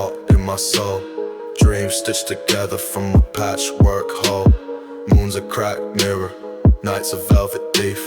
heart in my soul. Dreams stitched together from a patchwork whole. Moon's a cracked mirror, night's a velvet thief.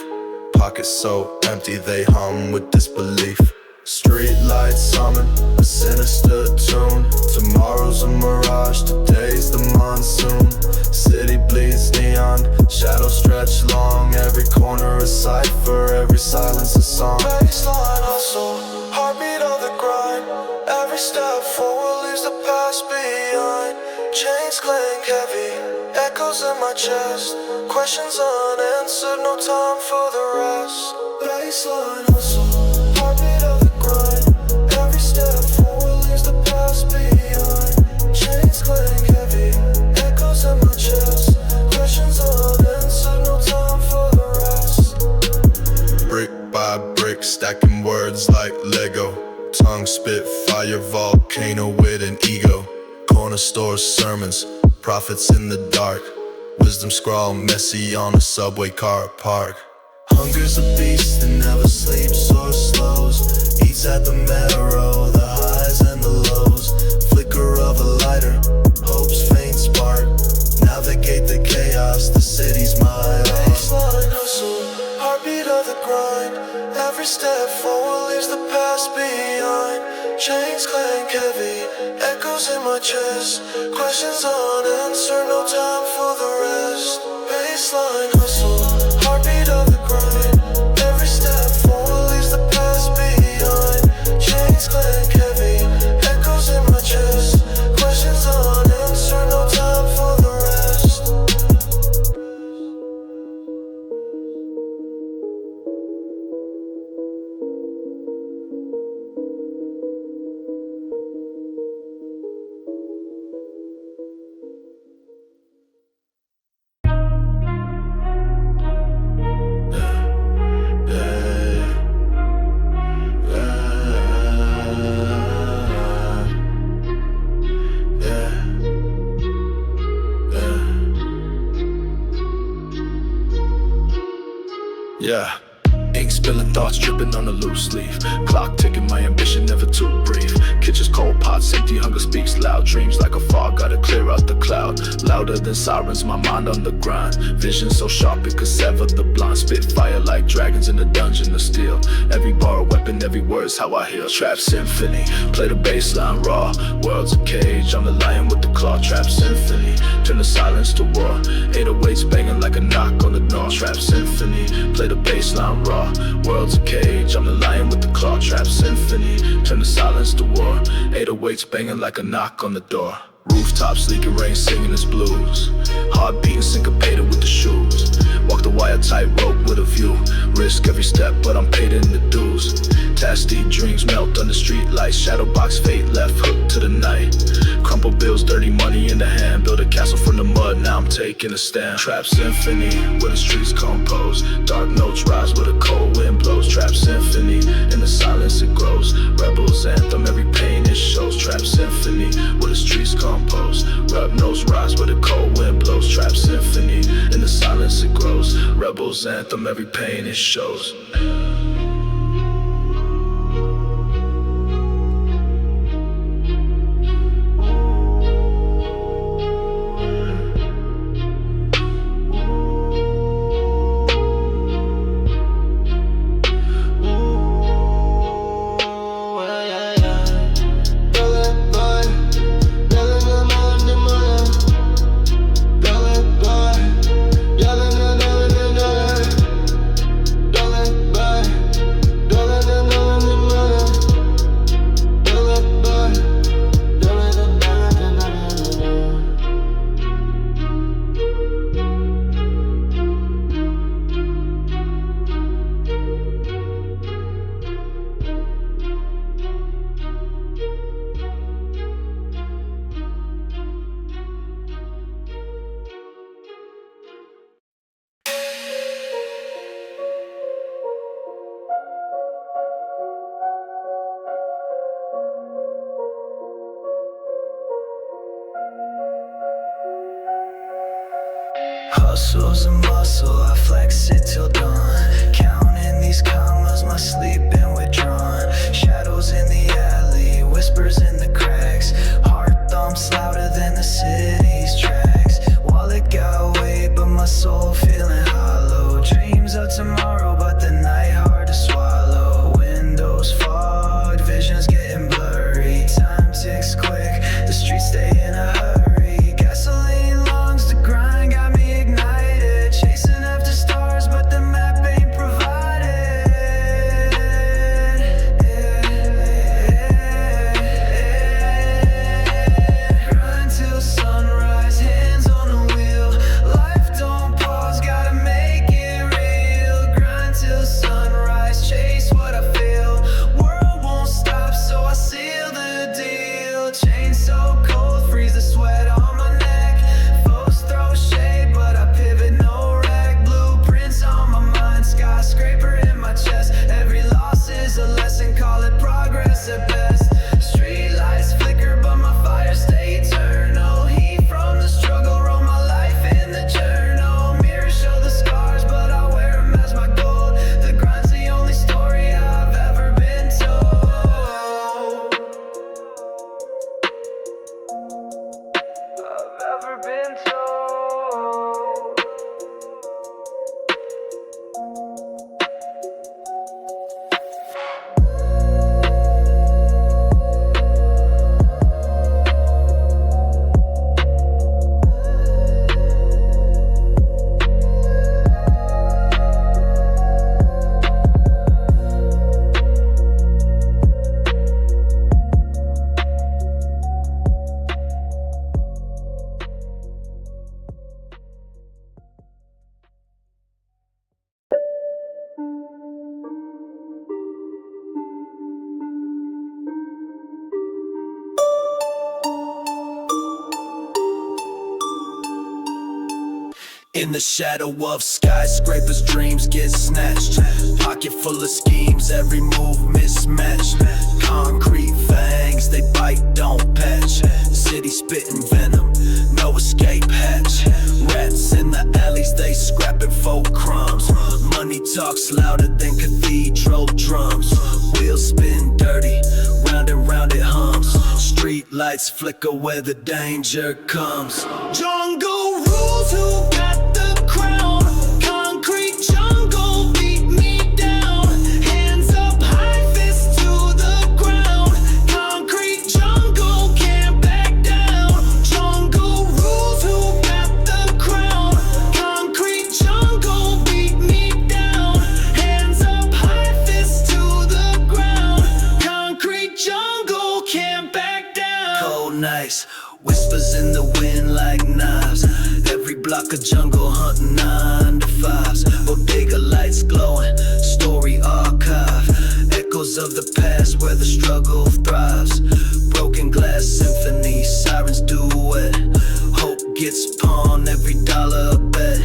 Pockets so empty they hum with disbelief. Street lights summon a sinister tune. Tomorrow's a mirage, today's the monsoon. City bleeds neon, shadows stretch long. Every corner a cipher, every silence a song. Bassline hustle, heartbeat of the grind. Every step forward leaves the past behind. Chains clank heavy, echoes in my chest. Questions unanswered, no time for the rest. Bassline hustle, heartbeat of the grind. Every step forward leaves the past behind. Chains clank heavy, echoes in my chest. Questions unanswered, no time for the rest. Brick by brick, stacking words like Lego. Tongue spit fire, volcano with an ego. Corner store sermons, prophets in the dark. Wisdom scrawl messy on a subway car park. Hunger's a beast that never sleeps or slows. Eats at the marrow, the highs and the lows. Flicker of a lighter, hope's faint spark. Navigate the chaos, the city's my baseline hustle, heartbeat of the grind. Every step forward leaves the past behind. Chains clank heavy, echoes in my chest. Questions unanswered, no time for the rest. Baseline hustle, heartbeat of the grind. Every step forward leaves the past behind. Chains clank heavy, echoes in my chest. Questions unanswered, no time for the rest. Yeah, ink spilling, thoughts dripping on a loose leaf. Clock ticking, my ambition never too brief. Kitchen's cold pots empty, hunger speaks loud. Dreams like a fog, gotta clear out the cloud. Louder than sirens, my mind on the grind. Vision so sharp it could sever the blind. Spit fire like dragons in a dungeon of steel. Every bar a weapon, every word's how I heal. Trap symphony, play the bassline raw. World's a cage, I'm the lion with the claw. Trap symphony, turn the silence to war. 808s banging like a knock on the door. Trap symphony, play the bassline raw. World's a cage, I'm the lion with the claw. Trap symphony, turn the silence to war. 808s banging like a knock on the door. Rooftops leaking rain, singing its blues. Heart beating syncopated with the shoes. Walk the wire tightrope with a view. Risk every step, but I'm paid in the dues. Tasty dreams melt under street lights. Shadow box fate left hooked to the night. Crumple bills, dirty money in the hand. Build a castle from the mud, now I'm taking a stand. Trap symphony, where the streets compose. Dark notes rise where the cold wind blows. Trap symphony, in the silence it grows. Rebels anthem, every pain it shows. Trap symphony, where the streets compose. Rub notes rise where the cold wind blows. Trap symphony, in the silence it grows. Rebels anthem, every pain it shows. Hustle's a muscle, I flex it till dawn. Counting these commas, my sleep been withdrawn. Shadows in the alley, whispers in the cracks. so cold, freeze the sweat on my neck. Foes throw shade, but I pivot, no wreck. Blueprints on my mind, skyscraper in my chest. Every loss is a lesson, call it progress at best. Street lights flicker, but my fire stay eternal. Heat from the struggle, roll my life in the journal. Mirrors show the scars, but I wear them as my gold. The grind's the only story I've ever been told. I've ever been told. In the shadow of skyscrapers, dreams get snatched. Pocket full of schemes, every move mismatched. Concrete fangs, they bite, don't patch. City spitting venom, no escape hatch. Rats in the alleys, they scrapping for crumbs. Money talks louder than cathedral drums. Wheels spin dirty, round and round it hums. Street lights flicker where the danger comes. Jungle rules, who got the crown? Concrete jungle beat me down. Hands up high, fist to the ground. Concrete jungle can't back down. Jungle rules, who got the crown? Concrete jungle beat me down. Hands up high, fist to the ground. Concrete jungle can't back down. Cold nights, whispers in the wind like knives. Every block of jungle hunting 9 to 5s. Bodega lights glowing, story archive. Echoes of the past where the struggle thrives. Broken glass symphony, sirens duet. Hope gets pawned, every dollar a bet.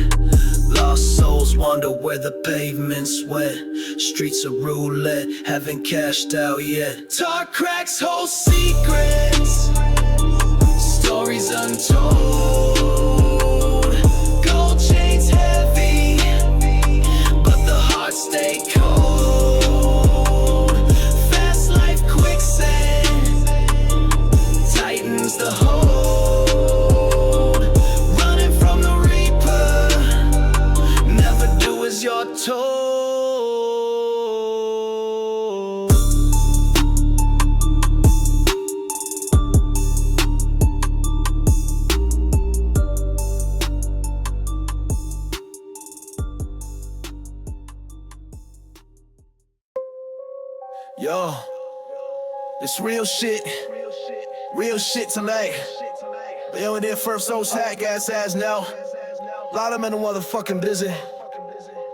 Lost souls wander where the pavement's wet. Streets are roulette, haven't cashed out yet. Talk cracks, hold secrets. Stories untold. Gold chains heavy, but the heart stay cold. Fast life quicksand tightens the hold. Running from the reaper, never do as you're told. Yo, this real shit tonight. But yo, in there first, those hack ass now. A lot of men are motherfucking busy,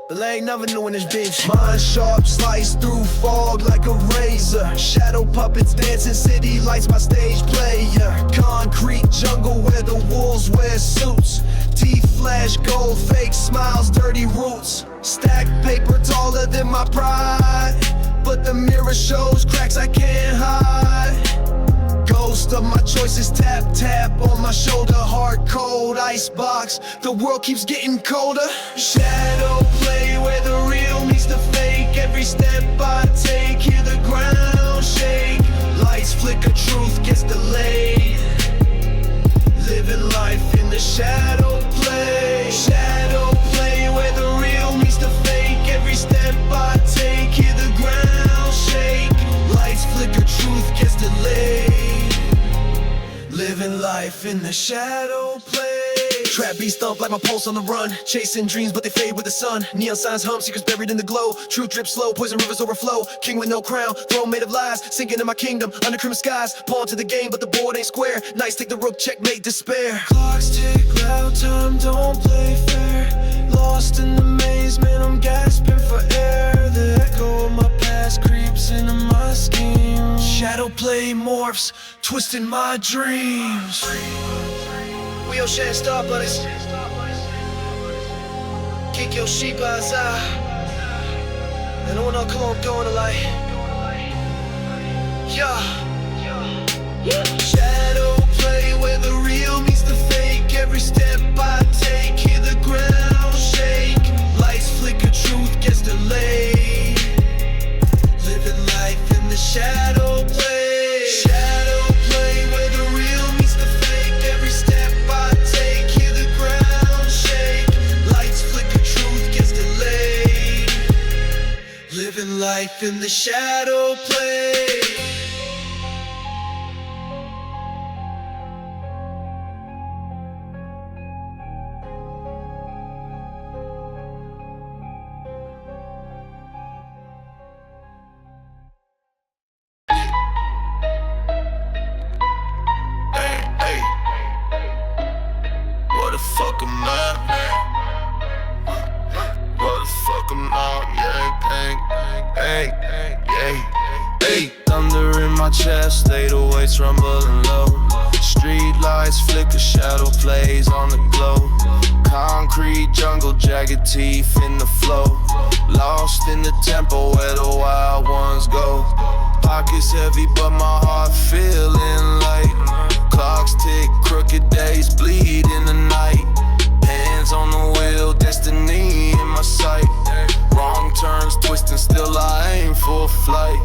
but they ain't never knew in this bitch. Mind sharp, slice through fog like a razor. Shadow puppets dancing, city lights, my stage player. Concrete jungle where the wolves wear suits. Teeth flash gold, fake smiles, dirty roots. Stack paper taller than my pride, but the mirror shows cracks I can't hide. Ghost of my choices, tap tap on my shoulder. Hard cold icebox, the world keeps getting colder. Shadow play where the real meets the fake. Every step I take, hear the ground shake. Lights flicker, truth gets delayed. Living life in the shadow play. Shadow play where the real meets the fake. Every step I take, hear the ground shake. Lights flicker, truth gets delayed. Living life in the shadow play. Trap beats thump like my pulse on the run. Chasing dreams but they fade with the sun. Neon signs hum, secrets buried in the glow. Truth drip slow, poison rivers overflow. King with no crown, throne made of lies. Sinking in my kingdom, under crimson skies. Pawn to the game but the board ain't square. Knights take the rook, checkmate, despair. Clocks tick loud, time don't play fair. Lost in the maze, man, I'm gasping for air. The echo of my past creeps steps into my scheme. Shadow play morphs, twisting my dreams. We all share star buddies. Kick your sheep outside. And on our come on, going to light. Yeah. Shadow play where the real meets the fake. Every step I take, hear the ground shake. Lights flicker, truth gets delayed. Living life in the shadow play. Shadow play where the real meets the fake. Every step I take, hear the ground shake. Lights flicker, truth gets delayed. Living life in the shadow play. Fuck 'em up. What the fuck 'em up, yeah, bang, hey, hey, hey. Thunder in my chest, 808s rumbling low. Street lights flicker, shadow plays on the glow. Concrete jungle, jagged teeth in the flow. Lost in the tempo where the wild ones go. Pockets heavy, but my heart feeling light. Clocks tick, crooked days bleed in the night. Hands on the wheel, destiny in my sight. Wrong turns, twisting, still I aim for flight.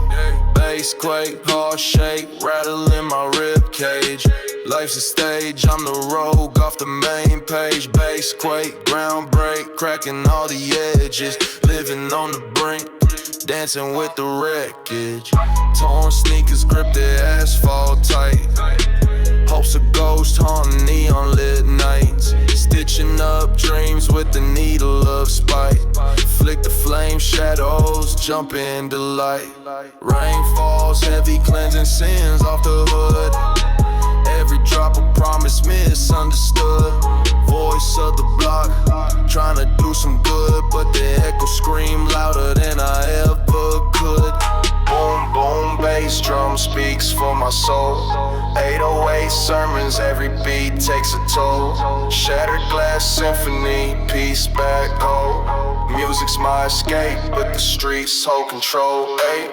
Bass quake, heart shake, rattle in my rib cage. Life's a stage, I'm the rogue off the main page. Bass quake, ground break, cracking all the edges. Living on the brink, dancing with the wreckage. Torn sneakers grip the asphalt tight. Hopes a ghost haunting neon lit nights. Stitching up dreams with the needle of spite. Flick the flame, shadows jump into light. Rain falls heavy, cleansing sins off the hood. Every drop of promise misunderstood. Voice of the block, trying to do some good, but the echo scream louder than I ever could. Boom, boom, bass drum speaks for my soul. 808 sermons, every beat takes a toll. Shattered glass symphony, peace back home. Music's my escape, but the streets hold control. Hey.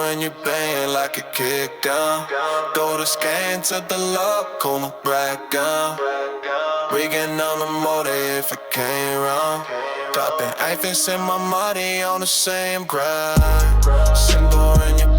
And you bang like a kick down. Throw the scan to the lock, call my back down. Rigging on the motor if it came wrong. Dropping Anthems and my money on the same grind. Symbol in your